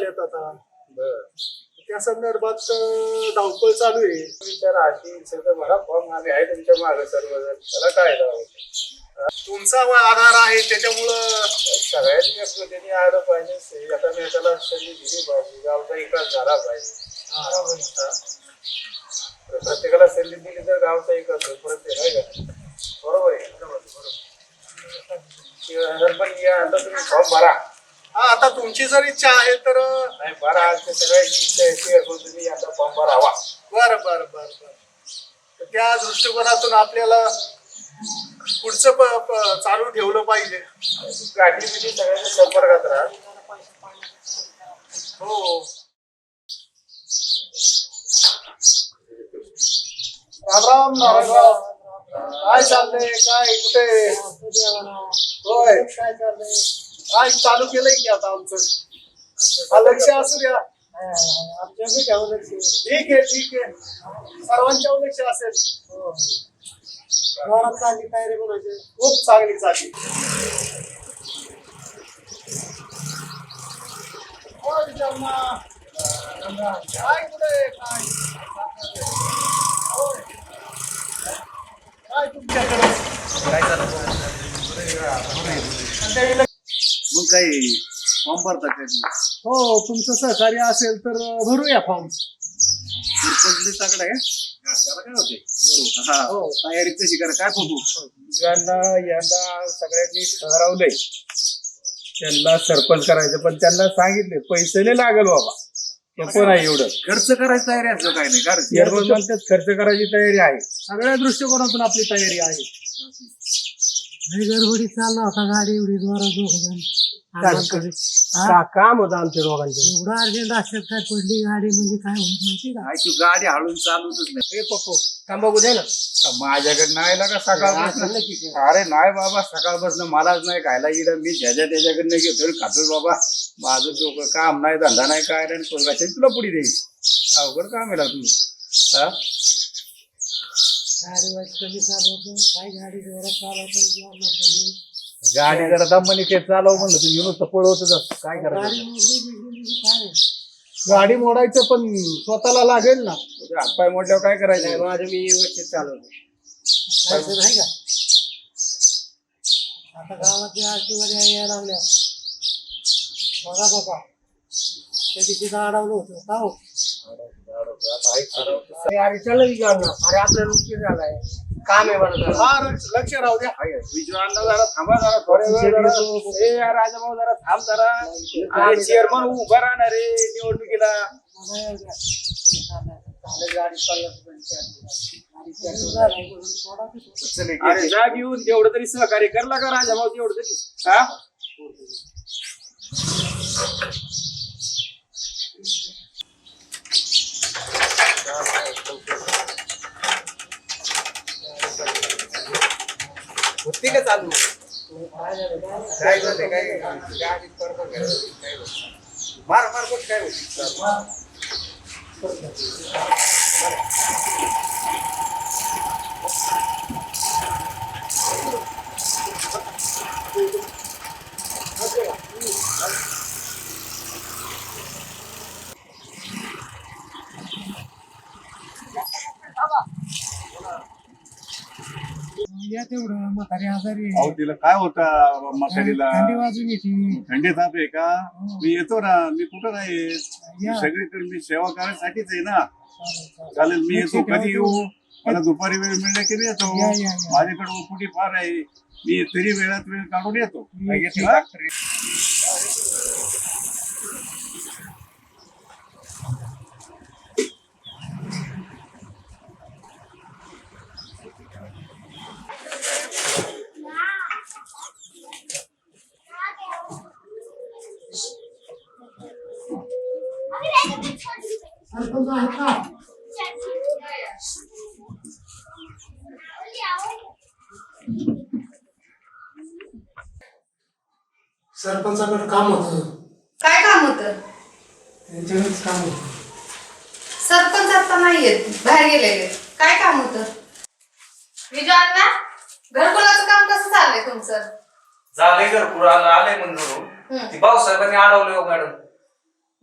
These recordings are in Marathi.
झाल्यात आता. त्या संदर्भात धावपळ चालू आहे. विचार अशी सगळं भरा फॉर्म आले आहे तुमच्या मागे सर्वजण, त्याला काय तुमचा आधार आहे त्याच्यामुळं सगळ्यांनी एकमेकांनी आलं पाहिजे, एकामेकाला संधी दिली पाहिजे, गावचा विकास झाला पाहिजे. प्रत्येकाला संधी दिली तर गावचा विकास होईल. प्रत्येक आहे का बरोबर आहे. पण आता तुम्ही फॉर्म भरा. हा, आता तुमची जर इच्छा आहे तर नाही भरा, सगळ्यांची इच्छा आहे तुम्ही आता फॉर्म भरावा. बरं बरं बरं बरं. तर त्या दृष्टिकोनातून आपल्याला पुढचं चालू ठेवलं पाहिजे. गाठी बिठी सगळ्यांच्या संपर्कात राहा. हो. राम राम. काय चाललंय? काय कुठे? होय, काय चाललंय? काय चालू केलंय की आता आमचं? हा, लक्ष असू द्या. ठीक आहे ठीक आहे, सर्वांच्या लक्ष असेल. चांगली तयारी बनायची, खूप चांगली चालली. काय कुठे काय काय तुमच्याकडे काय चाललं मग काही फॉर्म भरता काय? हो, तुमचं सहकार्य असेल तर भरूया फॉर्म. ताकड आहे त्याला काय होते बरोबर. हा हो, तयारी कशी करा काय बघू. यंदा सगळ्यांनी ठरवलंय त्यांना सरपंच करायचं, पण त्यांना सांगितले पैसे नाही लागल बाबा. पण आहे एवढं खर्च करायची तयारी असलं काय नाही कारण चेअरमन म्हणतात खर्च करायची तयारी आहे. सगळ्या दृष्टिकोनातून आपली तयारी आहे. गडबडी चालला होता, गाडी एवढी जोरात काम होतं आमच्या दोघांचं. एवढं अर्जंट असेल काय पडली गाडी म्हणजे काय होईल माहिती का? तू गाडी हळून चालवतच नाही. हे पप्पू थांबा दे ना. माझ्याकडे नाही लागा सकाळपासून. अरे नाही बाबा, सकाळपासून मलाच नाही खायला इड. मी त्याच्याकडनं घेतो खातो बाबा. माझं डोकं काम नाही, धंदा नाही, काय नाही. तुला पुढे देईल अवघड काम आहे तुम्ही. गाडी वाईट कमी चालवतो, काय गाडी जोरात चालवतो. गाडी जरा दमनी काही चालव म्हणलं तुम्ही नुसतं पळवतच काय करायचं. गाडी मोडायचं पण स्वतःला लागेल ना. हातपाय मोडल्यावर काय करायचं. माझं मी व्यवस्थित चालवतो नाही का. आता गावातल्या आरतीमध्ये यायला लागल्या बघा बाबा. त्या दिवशी अडवलं होतं का हो. अरे चल अरे आपल्या रुची झालाय काम आहे बरं. लक्ष राहू द्या. विजवांना जरा थांबा, जरा थोड्या वेळ जरा. राजाभाऊ जरा थांब जरा. अरे चेअरमन उभा राहणार रे निवडणुकीला. अरे जाग येऊन तेवढं तरी सहकार्य करला का राजाभाऊ तेवढं तरी. हा होती का चालू काय झालं काय गाडी मार मार बघ काय होती. या तेवढं म्हातारी आजारी अहो तिला काय होता म्हातारीला? थंडी वाजून येते. थंडी ताप आहे का? मी येतो ना, मी कुठं नाही. सगळीकडे मी सेवा करायसाठीच आहे ना. चालेल मी येतो, कधी येऊ. मला दुपारी वेळ मिळला की मी येतो. माझ्याकडे कुठे फार आहे, मी तरी वेळात वेळ काढून येतो. सरपंचाकडे काम होतं. काय काम होतं? त्यांच्याकडेच काम होतं. सरपंच आता नाही येत, बाहेर गेलेले. काय काम होतं? विजयाला घरकुलाचं काम कसं चाललंय तुमचं? झालंय घरकुल आलंय मंजूर. ती भाऊसाहेबांनी अडवले हो मॅडम.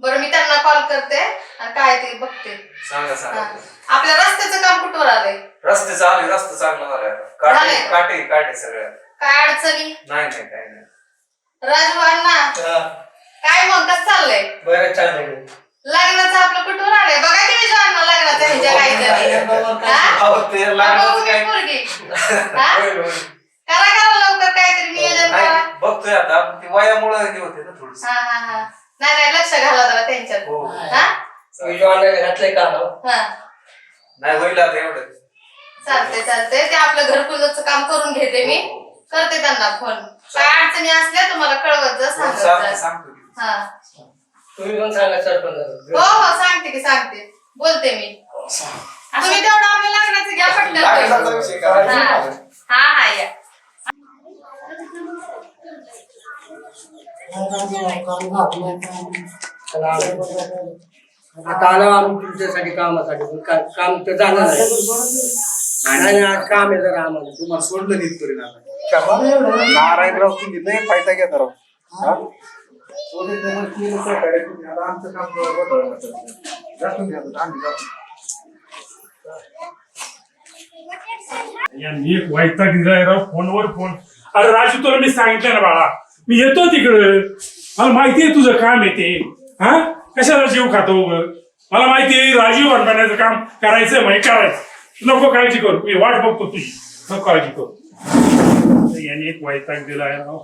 बरं मी त्यांना कॉल करते आणि काय ते बघते. सांगा सांगा. हा. आपल्या रस्त्याचं काम कुठवर आलंय? रस्ते चालू रस्ता चांगला झालाय आता. झालंय काटे का? काटे काटे सगळ्या. काय अडचणी? नाही नाही काय नाही. राजू अण्णा काय मग कसं चाललंय? बरं चाललंय. लग्नाचं आपलं कुठवर आलंय? बघा की विजू अण्णा लग्नाचं ह्याच्या काहीतरी. हा? अहो, ते बघू लागलंच की काय. पोरगी. हा? होय, होय. करा करा लवकर काहीतरी नियोजन नाही, करा. बघतोय आता ते वयामुळे हे होते ना थोडस. हा हा हा. नाही नाही लक्ष घाला जरा त्यांच्यात. हो. हा? घातलंय का हा. नाही होईल आता एवढं. चालते चालते ते आपलं घरकुलचं काम करून घेते मी. करते त्यांना फोन. काय अडचणी असल्या तुम्हाला कळवत जा सांगत जा. सांगतो की. हा. तुम्ही पण सांगा सरपंच. हो हो सांगते की सांगते. बोलते मी. तुम्ही तेवढं आपल्या लग्नाचं घ्या लागण्याचा पटकन. विषय करायचा. हा हा हा या. आता आलो आम्ही तुमच्यासाठी कामासाठी पण काम तर झालं नाही आज काम आहे जरा आम्हाला. तुम्हाला सोडलं नाही परिणाम. नारायणराव तुम्ही लय फायदा घेता राव. हा? थोडे दिवस केलं तर काय तुम्ही आता आमचं काम बरोबर जातो मी आता आम्ही जातो. यांनी एक वैताग दिलाय राव फोनवर फोन. अरे राजू तुला मी सांगितलं ना बाळा मी येतो तिकडं. मला माहितीये तुझं काम येते. हा कशाला जीव खातो उगं? मला माहितीये राजीव बनवण्याचं काम करायचं म्हणजे करायचं. नको काळजी करू मी वाट बघतो तुझी. नको काळजी करू. यांनी एक वैताग दिलाय राव.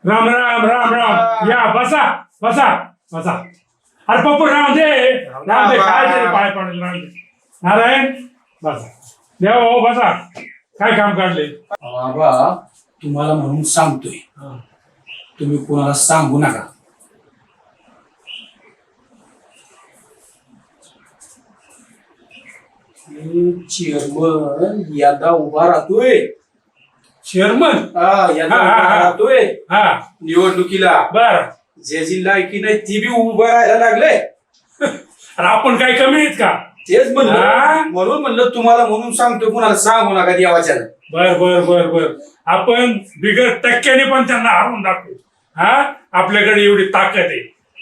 राम राम राम राम या बसा बसा बसा. अरे पप्पू राम दे राम दे काय तरी पाय पडेल राम दे. नारायण बसा देवा हो बसा. काय काम काढले? बाबा तुम्हाला म्हणून सांगतोय तुम्ही कोणाला सांगू नका. चेअरमन यंदा उभा राहतोय. चेअरमन यंदा उभा राहतोय हा निवडणुकीला. बर. जे जिल्हा की नाही ती बी उभं राहायला लागले. अरे आपण काय कमी आहेत का? तेच हा? म्हणलं म्हणून म्हणलं तुम्हाला म्हणून सांगतोय कोणाला सांगू नका देवाच्या. बर बर बर बर. आपण बिगर टक्क्याने पण त्यांना हरवून दाखवू. हा आपल्याकडे एवढी ताकद आहे.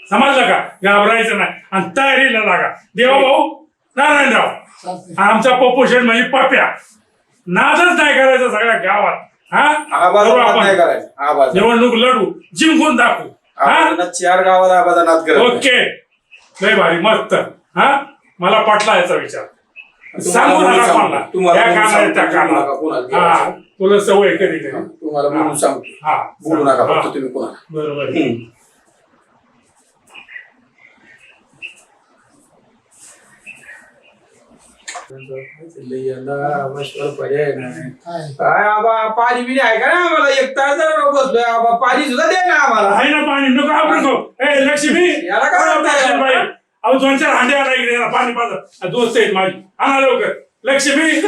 समजलं का? घाबरायचं नाही आणि तयारीला लागा. देवा भाऊ नारायणराव आमचा पप्पू शेठ म्हणजे पप्या. नादच नाही करायचा सगळ्या गावात. आवाज नाही करायचा. आवाज निवडणूक लढू जिंकून दाखवू. हा 4 गावाला आवाजा नाद करत. ओके लय भारी मस्त. हा मला पटला याचा विचार. सांगू नका कोणाला. तुम्हाला त्या कामाला त्या सांगू नका कामाला. कोणाला. हा तुला सवय कधी कधी. तुम्हाला म्हणून सांगतो हा बोलू नका हा. फक्त तुम्ही कोणाला. बरोबर आहे. काय आबा पाणी बिणी आहे का ना आम्हाला? 1 तास जरा बसलोय आबा. पाणी सुद्धा दे ना आम्हाला. आहे ना पाणी नको आपण नको. ए लक्ष्मी याला काय वाटतंय? बाई अहो 2-4 हांडे आणा इकडे याला पाणी पाजा. दोस्त आहेत माझी आणा लवकर. लक्ष्मी 1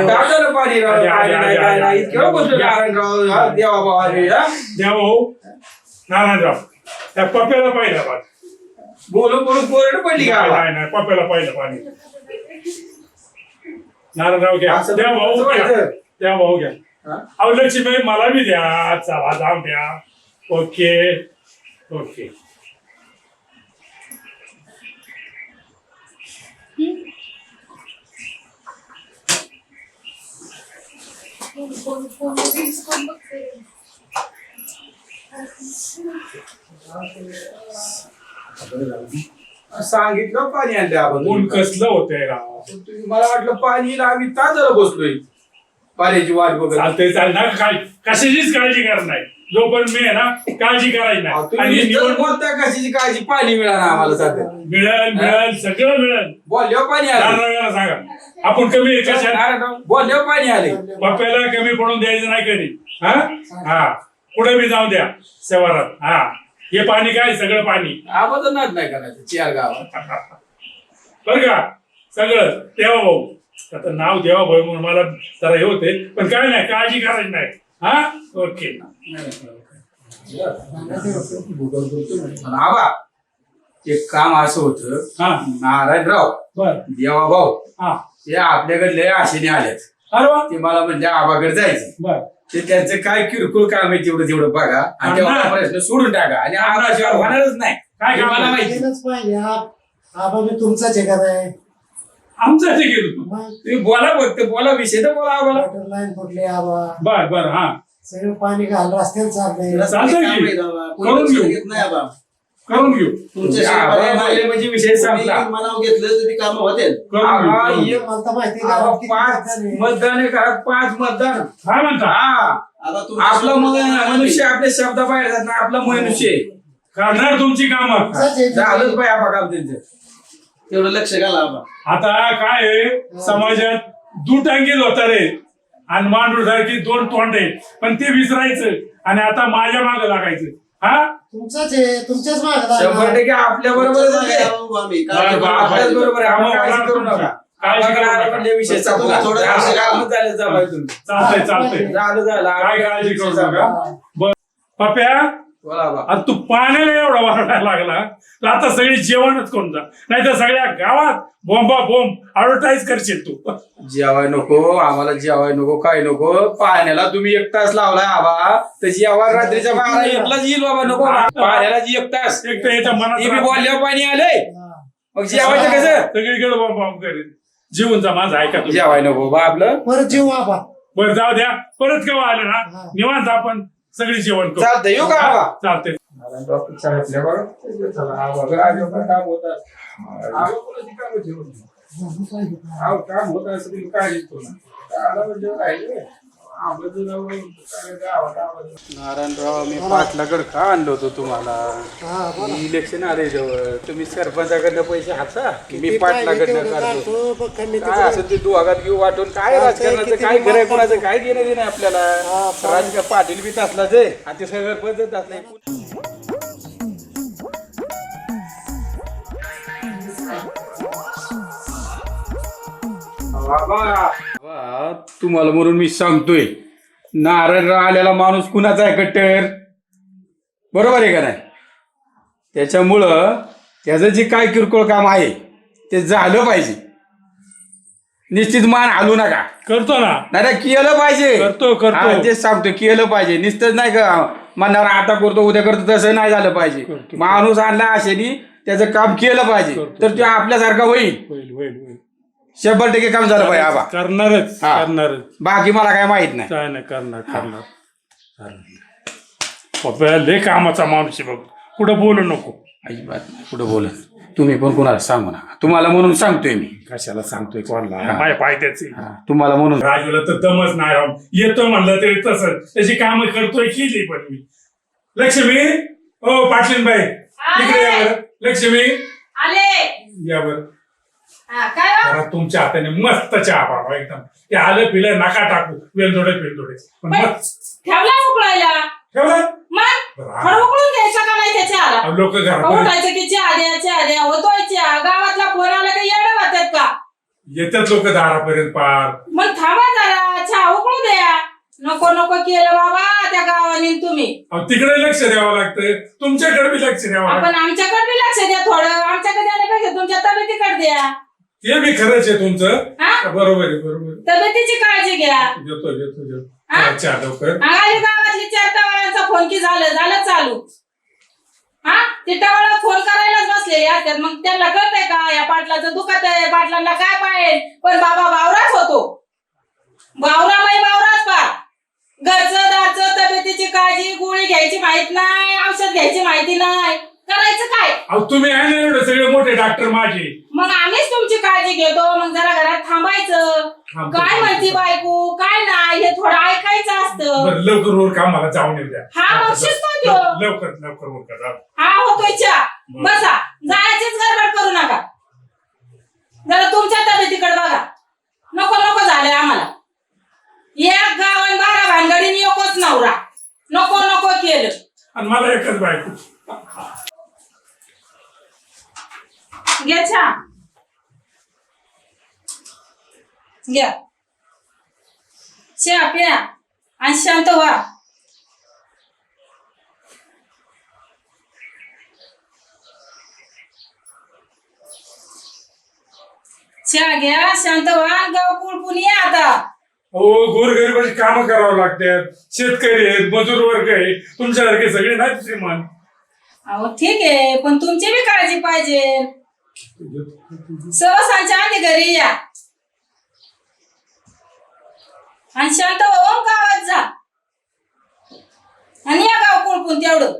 तास झालं पाणी राव. पाणी नाही काय नाही. इतकं बसलो नारायणराव. हा, देवा बाबा रे, हा. देवा भाऊ नारायणराव त्या पप्याला पाहिलं पाणी. बोलून बोलून कोरड पडली का आबा? नाही नाही पप्याला पाहिलं पाणी. नारायणराव घ्या. असं देवा भाऊ कसं घ्या. व्हायचं? देवा भाऊ घ्या. हा? अहो लक्ष्मी मला बी द्या. चला जाऊन द्या. Okay okay. सांगितलं पाणी आणलं आपण. ऊन कसलं होतंय राव. मला वाटलं पाणी येईल. आम्ही तास झालं बसलोय पाण्याची वाट बघत. चालतंय चालणार काय कशाचीच काळजी करणार नाही. जोपर्यंत मी आहे ना काळजी करायची नाही. आणि तुम्ही निवडणूक बोलता कशाची काळजी? पाणी मिळालं आम्हाला सध्या. मिळेल मिळेल सगळं मिळेल. बोलल्यावर पाणी आले. नारायणाला सांगा आपण कमी आहे कशात. बोलल्यावर पाणी आले. पप्प्याला कमी पडून द्यायचं नाही कधी. हा हा पुढे बी जाऊ द्या शहरात. हा हे पाणी काय सगळं पाणी आवाज नाद नाही करायचं 4 गावात. बर का सगळं. देवा भाऊ आता नाव देवा भाऊ म्हणून मला जरा हे होते पण काय नाही काळजी करायची नाही. हा ओके. आबा एक काम असं होतं हा नारायणराव बर देवा भाऊ हा ते आपल्याकडले आशेने आलेत. अरे वा ते मला म्हणजे आबाकडे जायचे. बर ते त्यांचं काय किरकोळ काम आहे तेवढं तेवढं बघा आणि तेवढा प्रश्न सोडून टाका आणि आबाशिवाय होणारच नाही. काय हे काम मला आहे? माहिती. केलंच पाहिजे आबा मी तुमचाच आहे का नाही आमचं ते गेलो मग तुम्ही बोला फक्त बोला विषय तर बोला आम्हाला. वॉटर लाईन फुटली आबा बर बर हा सगळं पाणी घाल रस्त्याला चाललंय चालतंय की करून घेऊ करून घेऊ आबा बोलले म्हणजे विषय संपला. मनाव घेतलं तर ती कामं होते. करून आबा, घेऊ एक- मला तर माहिती आहे आबा, गावात किती 5 मतदान आहे. मतदान आहे का 5 मतदान. काय म्हणता हा आपला मनुष्य आपल्या शब्दाबाहेर जात नाही. आपला मनुष्य आहे. करणार तुमची कामं तुमचाच आहे. झालंच पाहिजे आबा काम त्यांचं. तेवढं लक्ष घाला आबा. आता काय आहे समाजात दुटांगी होता रे आणि मांडूळ सारखी 2 तोंड आहेत पण ते विसरायचं आणि आता माझ्या मागे लागायचं. हा तुमचाच आहे तुमच्याच मागं 100% आपल्या बरोबरच आहे. आम्ही बरं, बरं. आपल्याच बरोबर आहे. आपण आम्हाला काळजी करू नका. काळजी करू नका. आपल्याकडे विषय संपला. थोडं झालं, लक्ष घाला. कामच झालं, जा बाई तुम्ही. चालतंय चालतंय झालं काय काळजी करू विषय नका संपला. बर पप्या बोला आबा. आता तू पाण्याला एवढा वारडायला लागला तर आता सगळी जेवणच करून जा नाही तर सगळ्या गावात बोंबा बोंब ऍडव्हर्टाईज करशील तू जेवाय नको आम्हाला जेवाय नको काय नको पाण्याला तुम्ही 1 तास लावलाय आबा तर जेवण रात्रीच्या 12-1 येईल बाबा नको पाण्याला जी 1 तास एक तर याच्या ते बी मनात बोलल्यावर पाणी आलंय मग जेवायचं कसं सगळीकडे बोंब बोंब करेल जेवून जा माझं ऐका तुम्ही जेवाय नको बा आपलं परत जीव आबा बरं जाऊ द्या परत केव्हा आलं ना निवांत आपण सगळी जेवण करू चालतंय येऊ का आबा चालतंय काम होत असं काळजी करू नारायणराव मी 5 लाख का आणलो होतो तुम्हाला इलेक्शन आले जवळ तुम्ही सरपंचाकडनं पैसे हाता मी 5 लाखाकडनं काढतो काय असं ते दोघात घेऊ वाटून काय राजकारणाचं काय घर कोणाचं काय घेणं देणं आपल्याला राजकीय पाटील बी तसलाच आहे आणि ते सरपंच असलाय तुम्हाला म्हणून मी सांगतोय नारायणराव आलेला माणूस कुणाचा आहे कट्टर बरोबर आहे का नाही त्याच्यामुळं त्याचं जे काय किरकोळ काम आहे ते झालं पाहिजे निश्चित मान हलू नका करतो ना नाही केलं पाहिजे करतो. हा, तेच सांगतो केलं पाहिजे नुसतंच नाही का म्हणणार आता करतो उद्या करतो तसं नाही झालं पाहिजे करतो. माणूस आणला आशेनी त्याचं काम केलं पाहिजे करतो. तर ते आपल्यासारखा होईल होईल होईल होईल 100% काम झालं पाहिजे आबा करणारच हा. करणारच बाकी मला काय माहित नाही काय नाही करणार पप्पा लय कामाचा माणूस आहे बघ कुठं बोलू नको अजिबात नाही. पुढं बोलत तुम्ही पण कोणाला सांगू नका तुम्हाला म्हणून सांगतोय मी कशाला सांगतोय कोणाला माझ्या पायथ्याचे हा, तुम्हाला म्हणून राजूला तर दमच नाही राव येतो म्हणलं तरी तसं त्याची कामं करतोय केली पण मी लक्ष्मी ओ पाटलीनबाई इकडे या बरं लक्ष्मी आले या बरं हा, काय हो? जरा तुमच्या हाताने मस्त चहा पावा एकदम ते आलं पिलं नका टाकू वेलदोडे पण पण मस्त ठेवला उकळायला ठेवलं मग बरं, थोडं उकळून घ्यायचा का नाही त्याच्या आला लोक घरात उठायचं की चहा द्या होतोय चहा गावातला फोन आला का येडं वाटत का येतात लोक दारापर्यंत पार मग थांबा जरा चहा उकळू द्या नको नको केलं बाबा त्या गावाने तुम्ही अहो, तिकडे लक्ष द्यावं लागतं तुमच्याकडे बी लक्ष द्यावं लागतं आपण आमच्याकडे बी लक्ष द्या थोडं आमच्याकडे आल्यापेक्षा तुमच्या तब्येतीकडे द्या ते बी खरंच आहे तुमचं हा? बरोबर आहे बरोबर आहे. तब्येतीची काळजी घ्या घेतो हा? चहा लवकर आगाली गावातली 4 टवाळांचा फोन की झालं चालू हा ते टवाळा फोन करायलाच बसलेले असतात मग त्यांना कळतंय का या पाटलाचं दुखत आहे पाटलांना काय पाहिजे पण बाबा बावराच होतो बावरामाई बावराच पार घरचं दारचं तब्येतीची काळजी गोळी घ्यायची माहित नाही औषध घ्यायची माहिती नाही करायचं काय अहो तुम्ही आहे ना एवढे सगळे मोठे डॉक्टर माझे मग आम्हीच तुमची काळजी घेतो मग जरा घरात थांबायचं काय म्हणती बायको काय नाही हे थोडं ऐकायचं असतं बरं लवकर वर कामाला जाऊन येऊ द्या हा मग शिस्त देऊ लवकर वर करा हा होतोय चहा बसा जायचीच गडबड करू नका जरा तुमच्या तब्येतीकडे बघा नको झालंय आम्हाला एक गावन 12 भानगडीने एकच नवरा नको केलं आणि मला एकच बायको घ्या चहा घ्या चहा प्या आणि शांत व्हा चहा घ्या, शांत व्हा, गाव कुळपुणी या आता. हो, गोरगरिबाची कामं करावं लागतात. शेतकरी आहेत, मजूर वर्ग आहे, तुमच्यासारखे सगळे नाही श्रीमंत. अहो ठीक आहे, पण तुमची बी काळजी पाहिजे. सवसांच्या आधी घरी या आणि शांत होऊन गावात जा आणि या गाव कुळपून तेवढं.